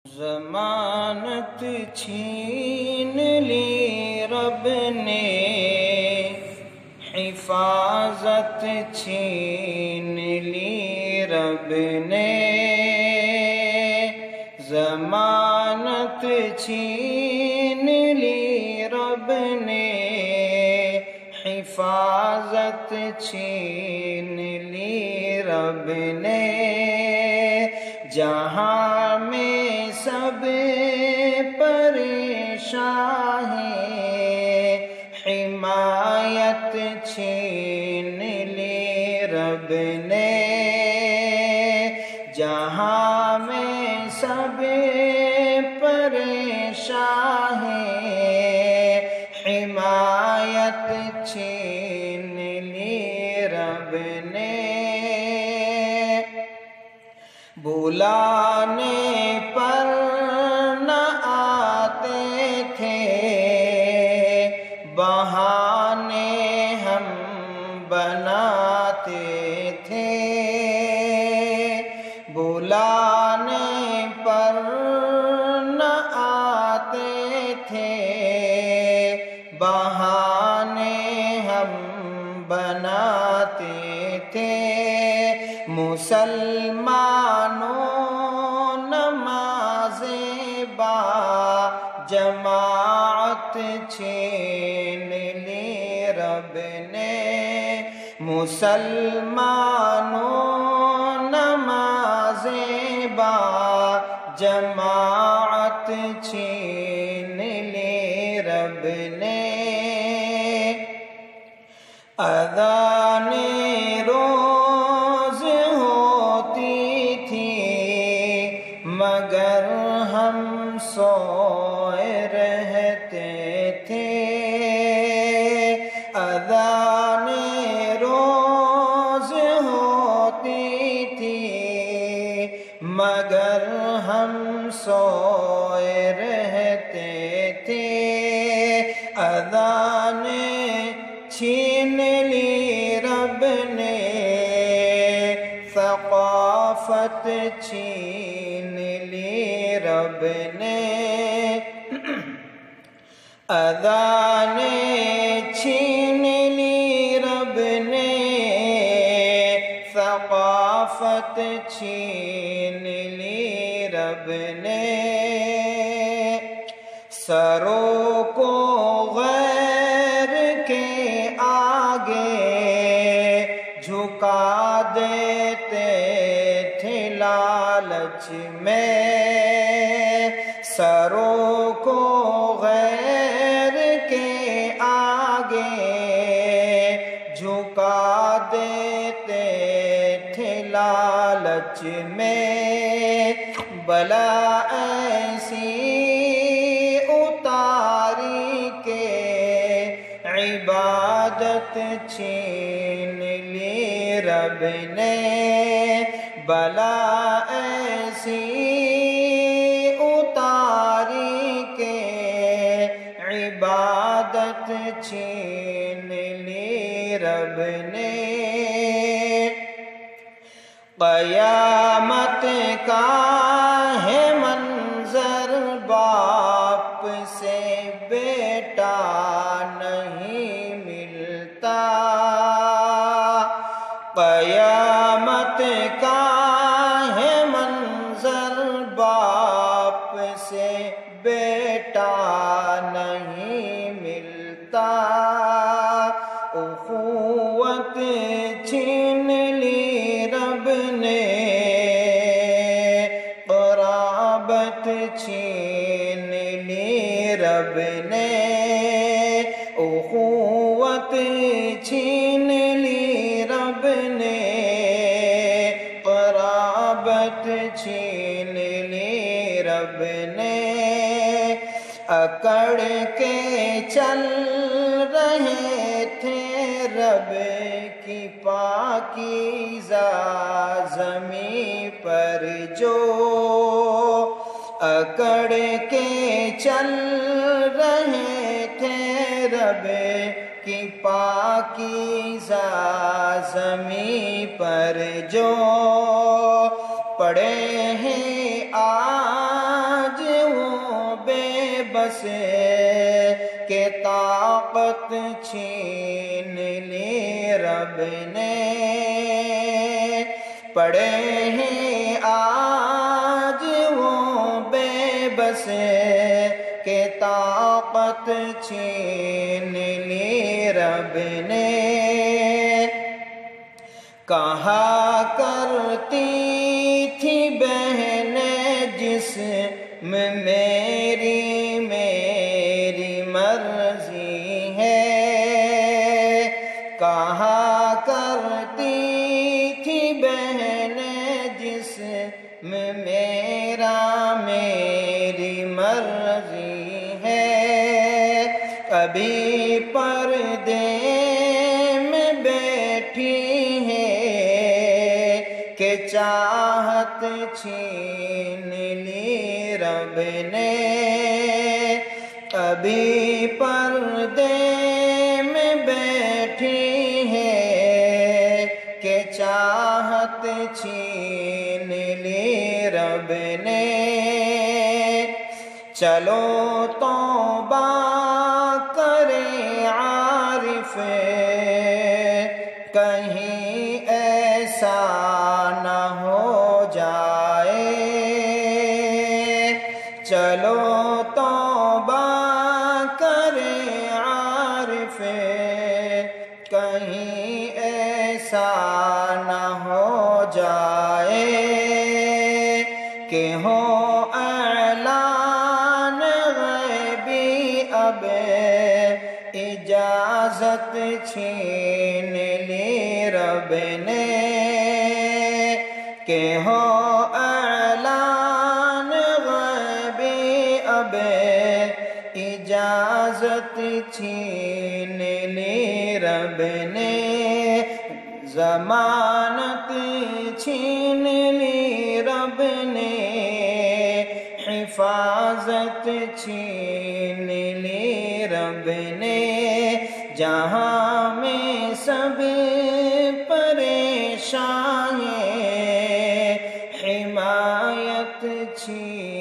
ضمانت چھین لی رب نے، حفاظت چھین لی رب نے، ضمانت چھین لی رب نے، حفاظت چھین لی رب نے، جہاں میں سب پریشان ہیں، حمایت چھین لی رب نے، جہاں میں سب پریشان ہیں، حمایت چھین لی رب نے، بلانے پر نہ آتے تھے، بہانے ہم بناتے تھے، بلانے پر نہ آتے تھے، بہانے ہم بناتے تھے، مسلمانوں نمازیں با جماعت چھین لی رب نے، مسلمانوں نمازیں با جماعت چھین لی رب نے، اذان روز ہوتی تھی مگر ہم سوئے رہتے تھے، اذان روز ہوتی تھی مگر ہم سوئے رہتے تھے، اذان چھین لی رب نے، ثقافت چھین لی رب نے، اذان چھین لی رب نے، ثقافت چھین لی رب نے، سروں کو غیر کے آگے جھکا دیتے تھے لالچ میں، سروں کو غیر کے آگے جھکا دیتے تھے لالچ میں، بلا ایسی اتاری کے عبادت چھین لی رب نے، بلا ایسی اتاری کے عبادت چھین لی رب نے، قیامت کا ہے منظر باپ سے بیٹا نہیں ملتا، قیامت کا ہے منظر باپ سے بیٹا نہیں ملتا، اخوت چھین لی رب نے، قرابت چھین لی رب نے، اخوت چھین لی رب نے، قرابت چھین لی رب نے، اکڑ کے چل رہے تھے رب کی پاکیزہ زمین پر جو، اکڑ کے چل رہے تھے رب کی پاکیزہ زمین پر جو، پڑے ہیں بس کہ طاقت چھین لی رب نے، پڑے ہیں آج وہ بے بس کہ طاقت چھین لی رب نے۔ کہا کرتی تھی بہنیں جسم میری میری مرضی ہے، کہا کرتی تھی بہنیں جسم میرا میری مرضی ہے، ابھی پردے میں بیٹھی ہے کہ چاہت چھین لی رب نے، ابھی پردے میں بیٹھی ہے کہ چاہت چھین لی رب نے۔ چلو توبہ کرے عارف کہیں ایسا نہ ہو جائے، چلو توبہ کرے عارف کہیں ایسا نہ ہو جائے کہ ہو اعلان غیبی اب اجازت چھین لی رب نے، کہ ہو اعلان غیبی اب اجازت چھین لی رب نے، ضمانت چھین لی رب نے، حفاظت چھین لی رب نے، جہاں میں سب پریشان ہیں حمایت چھین